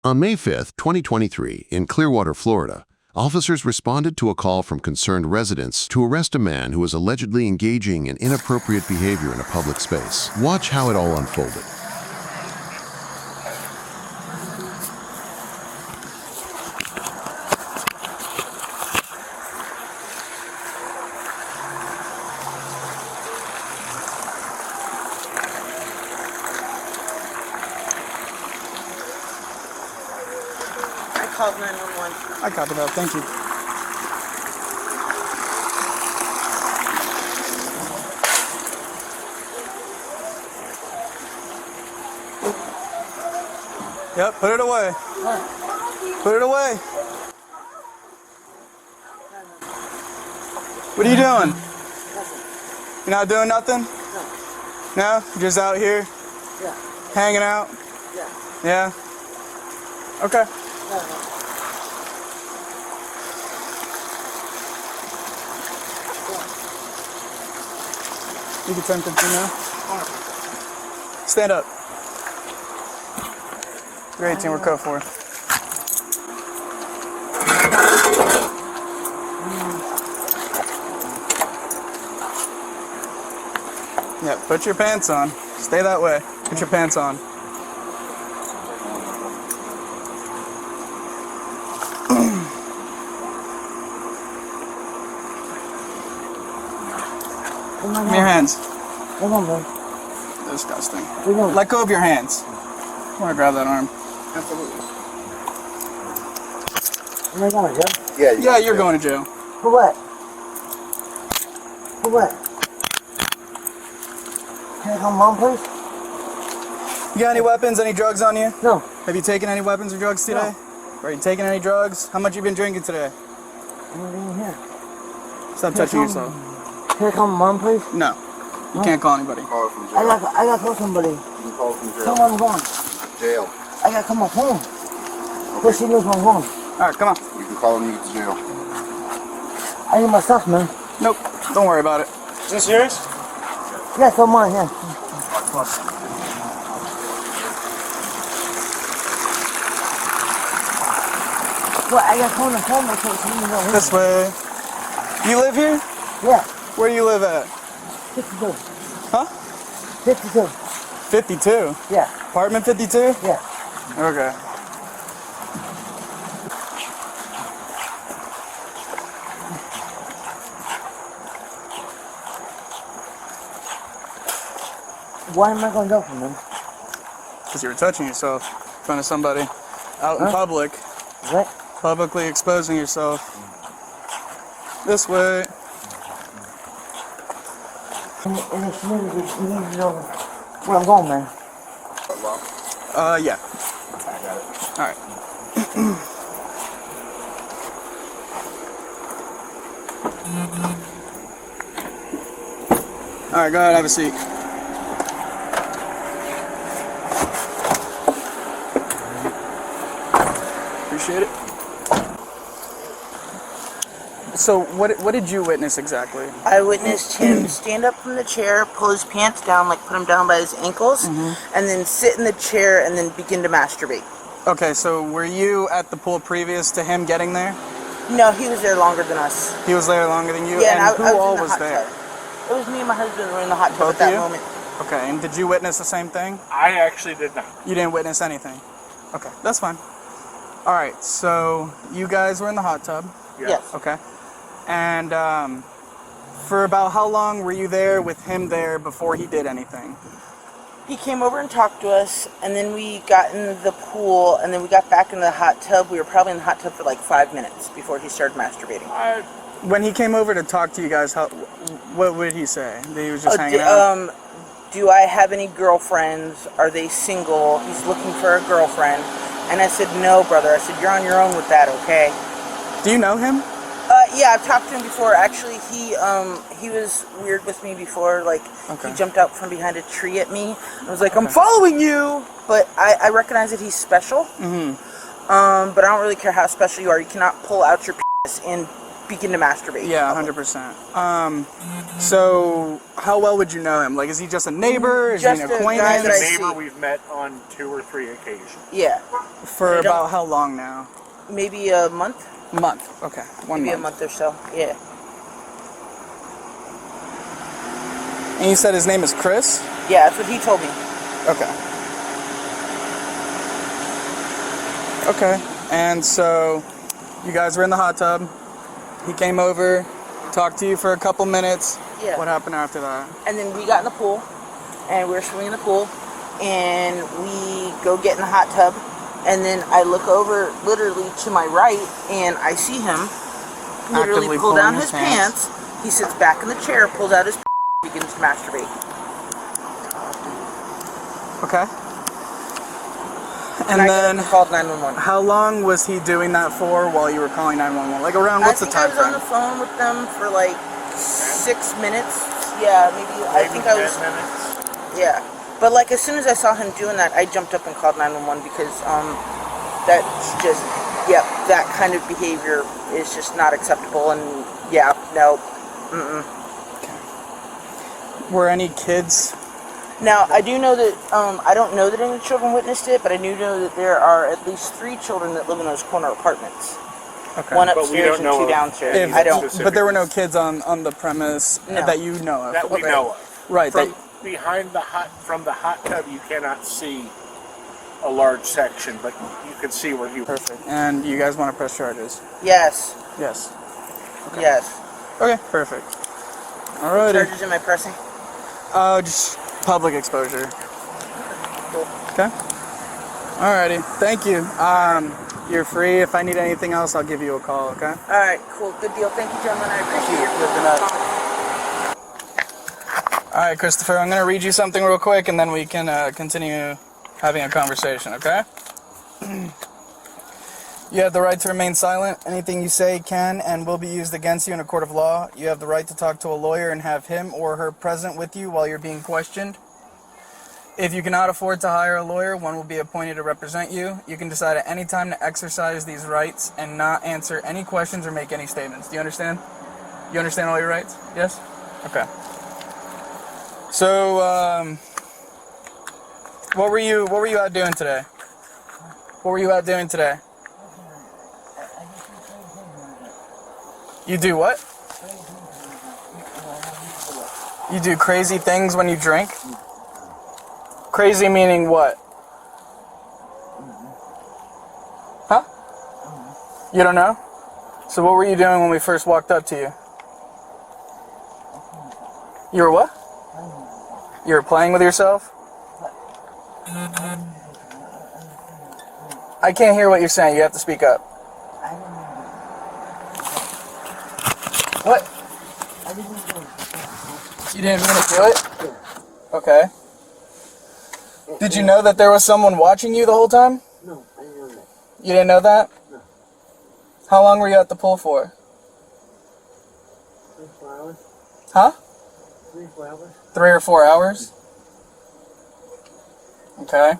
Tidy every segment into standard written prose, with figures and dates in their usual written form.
On May 5, 2023, in Clearwater, Florida, officers responded to a call from concerned residents to arrest a man who was allegedly engaging in inappropriate behavior in a public space. Watch how it all unfolded. I called 911. I copy that. Thank you. Yep, put it away. Put it away. What are you doing? You're not doing nothing? No? You're just out here? Yeah. Hanging out? Yeah. Yeah? Okay. You can turn 15 now. Stand up. You're 18, we're code 4. Yeah, put your pants on. Stay that way. Put your pants on. Give me your hands. Come on, bro. Disgusting. Come on. Let go of your hands. I want to grab that arm. Absolutely. Am I going to jail? Yeah, you're going to jail. For what? For what? Can I call mom, please? You got any weapons, any drugs on you? No. Have you taken any weapons or drugs today? No. Are you taking any drugs? How much you been drinking today? I'm not even here. Stop touching yourself. Can I call mom, please? No. You can't call anybody. Call her from jail. I got to call somebody. You can call her from jail. Tell me I'm going. Jail. I got to come home. Because she knows I'm going. Alright, come on. You can call her when you get to jail. I need my stuff, man. Nope. Don't worry about it. Is this yours? Yeah, so mine, yeah. What, I got to call the phone because she knows I'm This way. You live here? Yeah, Where do you live at? 52. Huh? 52. 52? Yeah, Apartment 52? yeah. Okay. Why am I going to go from them? Because you were touching yourself in front of somebody out in public, What? publicly exposing yourself. This way. And if she needs to know where I'm going, man. Yeah. I got it. Alright. Alright, go ahead, have a seat. Appreciate it. So, what did you witness exactly? I witnessed him stand up from the chair, pull his pants down, like put him down by his ankles, and then sit in the chair and then begin to masturbate. Okay, so were you at the pool previous to him getting there? No, he was there longer than us. He was there longer than you? Yeah, and who I was all in the was hot there? tub. It was me and my husband were in the hot tub Both at that of you? moment. Okay, and did you witness the same thing? I actually did not. You didn't witness anything? Okay, that's fine. Alright, so you guys were in the hot tub? Yes. Okay. And for about how long were you there with him there before he did anything? He came over and talked to us, and then we got in the pool, and then we got back in the hot tub. We were probably in the hot tub for like 5 minutes before he started masturbating. When he came over to talk to you guys, what would he say? That he was just hanging out? Do I have any girlfriends? Are they single? He's looking for a girlfriend. And I said, no, brother. I said, you're on your own with that, okay? Do you know him? Yeah, I've talked to him before. Actually, he was weird with me before. Like, Okay. he jumped out from behind a tree at me. I was like, I'm following you! But I recognize that he's special. Mm-hmm. But I don't really care how special you are. You cannot pull out your penis and begin to masturbate. Yeah, 100%. So how well would you know him? Like, is he just a neighbor? Is Just he an a guy acquaintance? that I Neighbor see. we've met on 2 or 3 occasions. Yeah. For I don't- about how long now? Maybe a month. Month. Okay, one Maybe month. a month or so. Yeah. And you said his name is Chris? Yeah, that's what he told me. Okay. Okay. And so you guys were in the hot tub. He came over, talked to you for a couple minutes. Yeah. What happened after that? And then we got in the pool, and we were swimming in the pool, and we go get in the hot tub, and then I look over literally to my right, and I see him literally Actively pull down pulling his his pants. He sits back in the chair, pulls out his begins to masturbate. Okay. And I then called 911. how long was he doing that for while you were calling 911? Like around what's the I time think I was on frame? the phone with them for like 6 minutes. Yeah, maybe. I think I was. 10 minutes. Yeah, but like as soon as I saw him doing that, I jumped up and called 911 because that's just that kind of behavior is just not acceptable. And yeah, no. Were any kids? Now I do know that I don't know that any children witnessed it, but I do know that there are at least 3 children that live in those corner apartments. Okay. One we upstairs don't and know 2 of downstairs. If- I don't. But there were no kids on the premise No. that you know of. That we Okay. know of. Right. From behind from the hot tub, you cannot see a large section, but you can see where he. Perfect. And you guys want to press charges? Yes. Yes. Yes. Okay. Perfect. Alrighty. Charges am I pressing? Just public exposure. Cool. Okay. Alrighty. Thank you. You're free. If I need anything else, I'll give you a call. Okay. All right. Cool. Good deal. Thank you, gentlemen. I appreciate your Good night. All right, Christopher. I'm gonna read you something real quick, and then we can continue having a conversation. Okay. You have the right to remain silent. Anything you say can and will be used against you in a court of law. You have the right to talk to a lawyer and have him or her present with you while you're being questioned. If you cannot afford to hire a lawyer, one will be appointed to represent you. You can decide at any time to exercise these rights and not answer any questions or make any statements. Do you understand? You understand all your rights? Yes? Okay. So, what were you out doing today? What were you out doing today? You do what? You do crazy things when you drink? Crazy meaning what? Huh? You don't know? So what were you doing when we first walked up to you? You were what? You were playing with yourself? I can't hear what you're saying. You have to speak up. What? You didn't mean to do it? Okay. Did you know that there was someone watching you the whole time? No, I didn't know that. You didn't know that? No. How long were you at the pool for? 3 4 hours. Huh? 3 4 hours. 3 or 4 hours? Okay.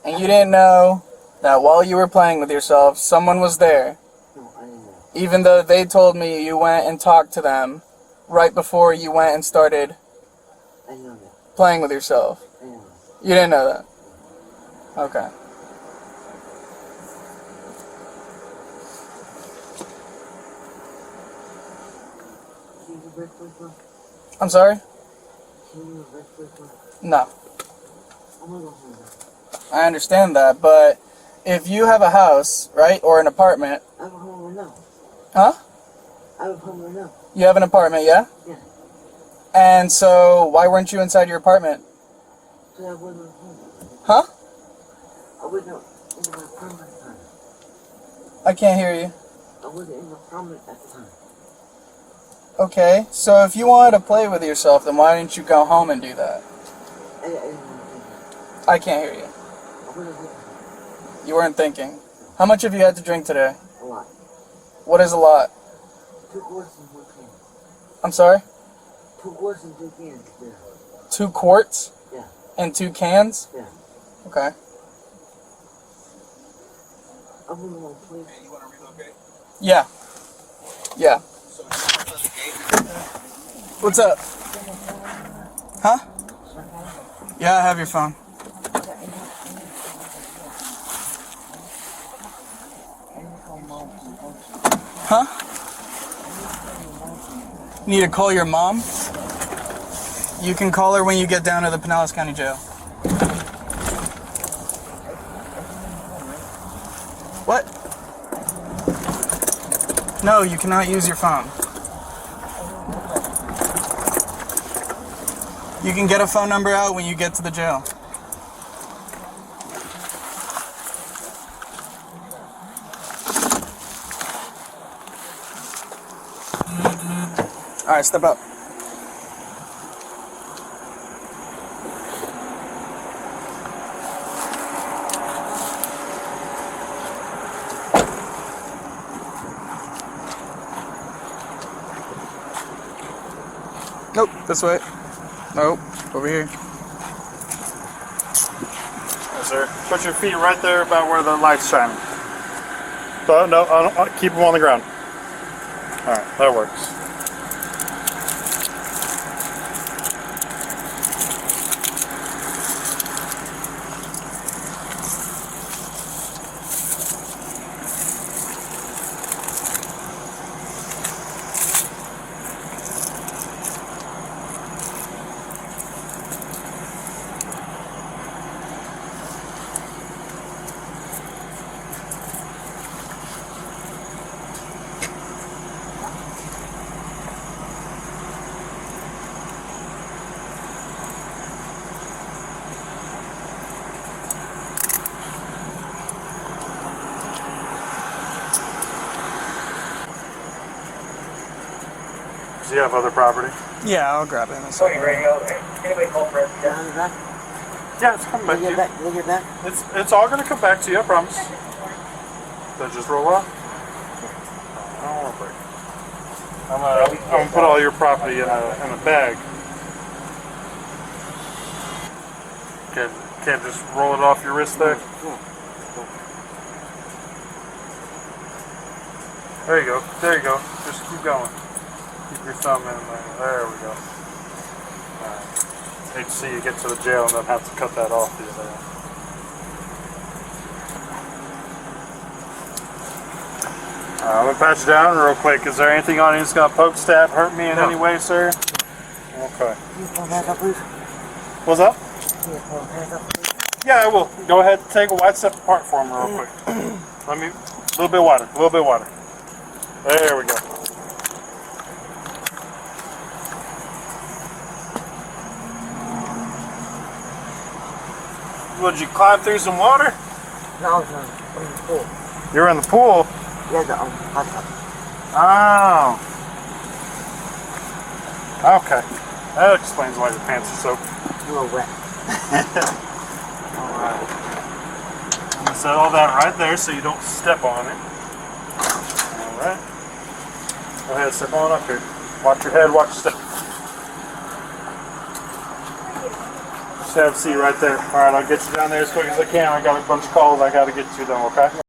And you didn't know that while you were playing with yourself, someone was there, No, I didn't know. even though they told me you went and talked to them right before you went and started I didn't know that. playing with yourself. I didn't know. You didn't know that? Okay. Can you break this one? I'm sorry? Can you break this one? No. I'm gonna go home now. I understand that, but if you have a house, right, or an apartment, I have a home right now. huh? I have a home right now. You have an apartment, yeah? Yeah. And so why weren't you inside your apartment? So I wasn't home. Huh? I wasn't in my apartment at the time. I can't hear you. I wasn't in my apartment at the time. Okay, so if you wanted to play with yourself, then why didn't you go home and do that? I didn't want to do that. I can't hear you. I wasn't thinking You weren't thinking. How much have you had to drink today? a lot. What is a lot? 2 quarts and 1 can. I'm sorry? 2 quarts and 2 cans. Yeah. 2 quarts? Yeah. And 2 cans? Yeah. Okay. I Yeah. Yeah. What's up? Huh? Yeah, I have your phone. Huh? Need to call your mom? You can call her when you get down to the Pinellas County Jail. What? No, you cannot use your phone. You can get a phone number out when you get to the jail. Alright, step up. Nope, this way. Nope, over here. Yes, sir. Put your feet right there about where the light's shining. So, no, I'll keep them on the ground. Alright, that works. Do you have other property? Yeah, I'll grab it in a second. Anybody call for it? Yeah, it's coming back to you. Look at that. It's all gonna come back to you, I promise. So just roll off. I don't want to break. I'm gonna put all your property in a bag. Can't just roll it off your wrist there. There you go. There you go. Just keep going. Keep your thumb in there. There we go. Alright. Hate to see you get to the jail and then have to cut that off the other end. I'm gonna pat you down real quick. Is there anything on you that's gonna poke, stab, hurt me in any way, sir? Okay. What's up? Yeah, I will. Go ahead and take a wide step apart for me real quick. Let me, a little bit of water, a little bit of water. There we go. Would you climb through some water? No, I was in the pool. You're in the pool? Yeah, the hot tub. Oh. Okay. That explains why your pants are soaked. A little wet. Alright. I'm gonna set all that right there so you don't step on it. Alright. Go ahead, step on up here. Watch your head, watch your step. Just have a seat right there. Alright, I'll get you down there as quick as I can. I got a bunch of calls I gotta get to them, okay?